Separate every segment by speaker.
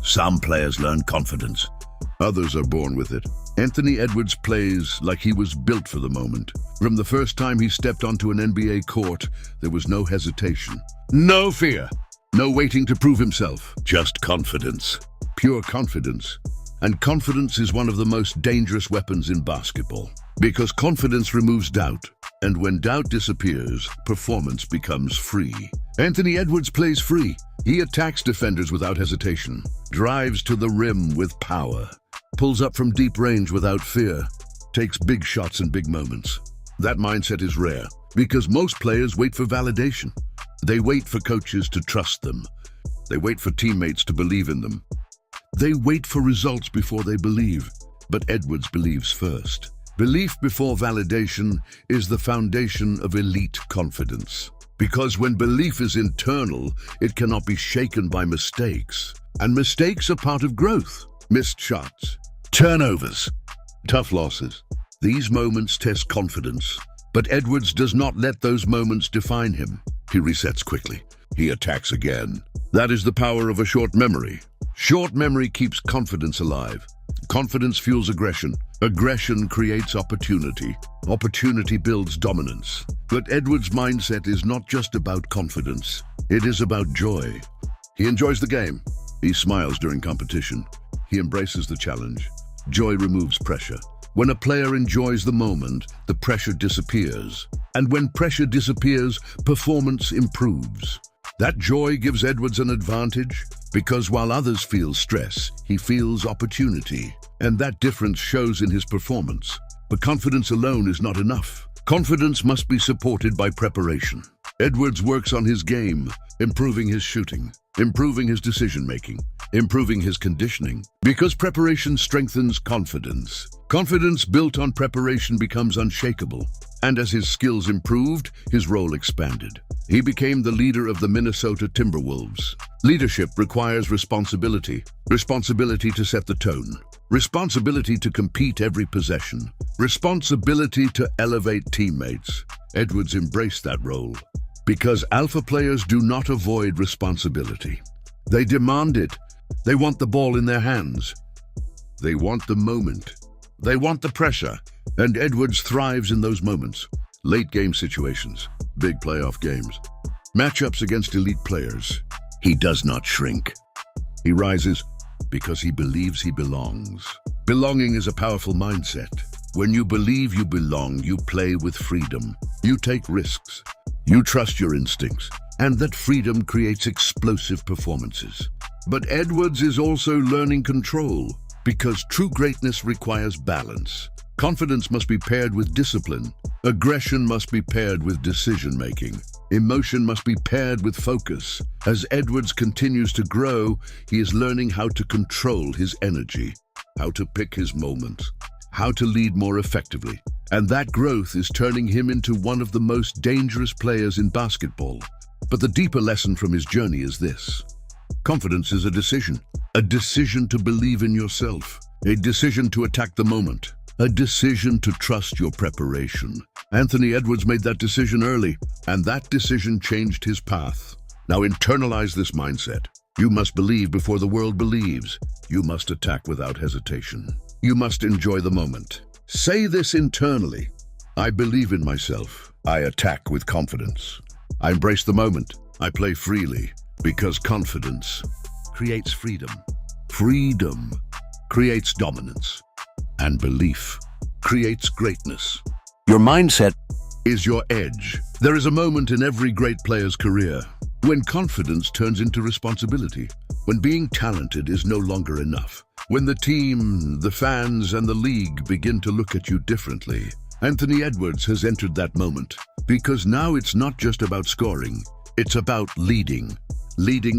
Speaker 1: Some players learn confidence. Others are born with it. Anthony Edwards plays like he was built for the moment. From the first time he stepped onto an NBA court, there was no hesitation, no fear, no waiting to prove himself, just confidence, pure confidence. And confidence is one of the most dangerous weapons in basketball, because confidence removes doubt, and when doubt disappears, performance becomes free. Anthony Edwards plays free. He attacks defenders without hesitation, drives to the rim with power, pulls up from deep range without fear, takes big shots in big moments. That mindset is rare, because most players wait for validation. They wait for coaches to trust them. They wait for teammates to believe in them. They wait for results before they believe, but Edwards believes first. Belief before validation is the foundation of elite confidence. Because when belief is internal, it cannot be shaken by mistakes. And mistakes are part of growth. Missed shots, turnovers, tough losses. These moments test confidence, but Edwards does not let those moments define him. He resets quickly. He attacks again. That is the power of a short memory. Short memory keeps confidence alive. Confidence fuels aggression. Aggression creates opportunity. Opportunity builds dominance. But Edwards' mindset is not just about confidence. It is about joy. He enjoys the game. He smiles during competition. He embraces the challenge. Joy removes pressure. When a player enjoys the moment, the pressure disappears. And when pressure disappears, performance improves. That joy gives Edwards an advantage, because while others feel stress, he feels opportunity. And that difference shows in his performance. But confidence alone is not enough. Confidence must be supported by preparation. Edwards works on his game, improving his shooting, improving his decision-making, improving his conditioning, because preparation strengthens confidence. Confidence built on preparation becomes unshakable. And as his skills improved, his role expanded. He became the leader of the Minnesota Timberwolves. Leadership requires responsibility. Responsibility to set the tone. Responsibility to compete every possession. Responsibility to elevate teammates. Edwards embraced that role, because alpha players do not avoid responsibility. They demand it. They want the ball in their hands. They want the moment. They want the pressure. And Edwards thrives in those moments. Late game situations, big playoff games, matchups against elite players. He does not shrink. He rises because he believes he belongs. Belonging is a powerful mindset. When you believe you belong, you play with freedom. You take risks. You trust your instincts. And that freedom creates explosive performances. But Edwards is also learning control, because true greatness requires balance. Confidence must be paired with discipline. Aggression must be paired with decision-making. Emotion must be paired with focus. As Edwards continues to grow, he is learning how to control his energy, how to pick his moments, how to lead more effectively. And that growth is turning him into one of the most dangerous players in basketball. But the deeper lesson from his journey is this. Confidence is a decision to believe in yourself, a decision to attack the moment, a decision to trust your preparation. Anthony Edwards made that decision early, and that decision changed his path. Now internalize this mindset. You must believe before the world believes. You must attack without hesitation. You must enjoy the moment. Say this internally. I believe in myself. I attack with confidence. I embrace the moment. I play freely, because confidence creates freedom. Freedom creates dominance. And belief creates greatness. Your mindset is your edge. There is a moment in every great player's career when confidence turns into responsibility, when being talented is no longer enough, when the team, the fans, and the league begin to look at you differently. Anthony Edwards has entered that moment, because now it's not just about scoring, it's about leading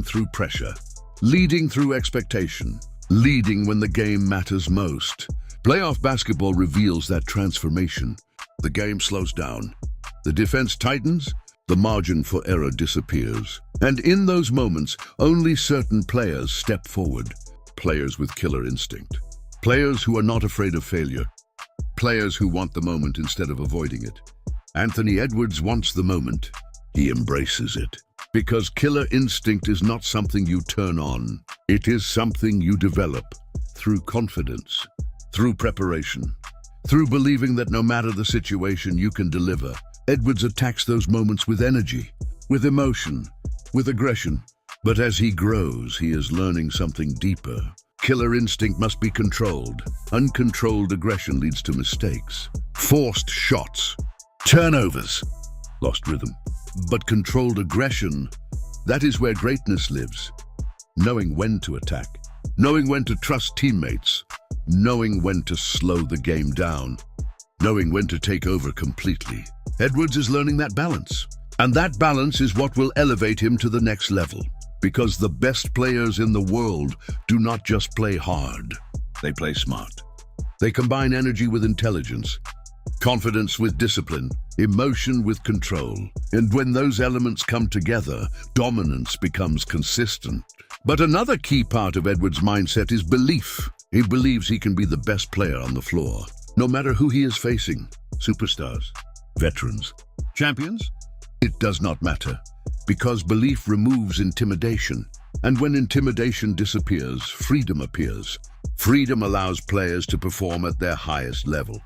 Speaker 1: through pressure, leading through expectation, leading when the game matters most. Playoff basketball reveals that transformation. The game slows down. The defense tightens. The margin for error disappears. And in those moments, only certain players step forward. Players with killer instinct. Players who are not afraid of failure. Players who want the moment instead of avoiding it. Anthony Edwards wants the moment. He embraces it. Because killer instinct is not something you turn on. It is something you develop through confidence, through preparation, through believing that no matter the situation, you can deliver. Edwards attacks those moments with energy, with emotion, with aggression. But as he grows, he is learning something deeper. Killer instinct must be controlled. Uncontrolled aggression leads to mistakes, forced shots, turnovers, lost rhythm. But controlled aggression, that is where greatness lives. Knowing when to attack, knowing when to trust teammates, knowing when to slow the game down, knowing when to take over completely. Edwards is learning that balance. And that balance is what will elevate him to the next level. Because the best players in the world do not just play hard, they play smart. They combine energy with intelligence, confidence with discipline, emotion with control. And when those elements come together, dominance becomes consistent. But another key part of Edwards' mindset is belief. He believes he can be the best player on the floor, no matter who he is facing. Superstars, veterans, champions, it does not matter. Because belief removes intimidation. And when intimidation disappears, freedom appears. Freedom allows players to perform at their highest level.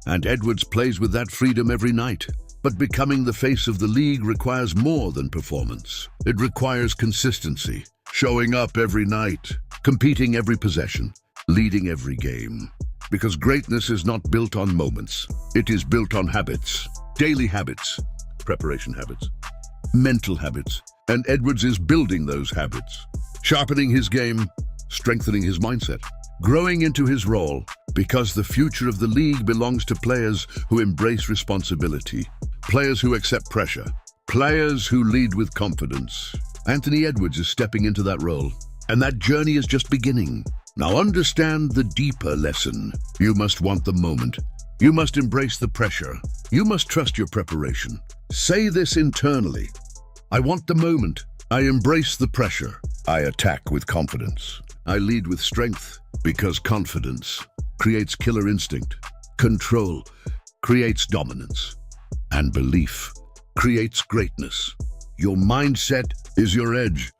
Speaker 1: And Edwards plays with that freedom every night. But becoming the face of the league requires more than performance. It requires consistency, showing up every night, competing every possession, leading every game. Because greatness is not built on moments. It is built on habits, daily habits, preparation habits, mental habits. And Edwards is building those habits, sharpening his game, strengthening his mindset, growing into his role, because the future of the league belongs to players who embrace responsibility, players who accept pressure, players who lead with confidence. Anthony Edwards is stepping into that role, and that journey is just beginning. Now understand the deeper lesson. You must want the moment. You must embrace the pressure. You must trust your preparation. Say this internally. I want the moment. I embrace the pressure. I attack with confidence. I lead with strength, because confidence creates killer instinct. Control creates dominance. And belief creates greatness. Your mindset is your edge.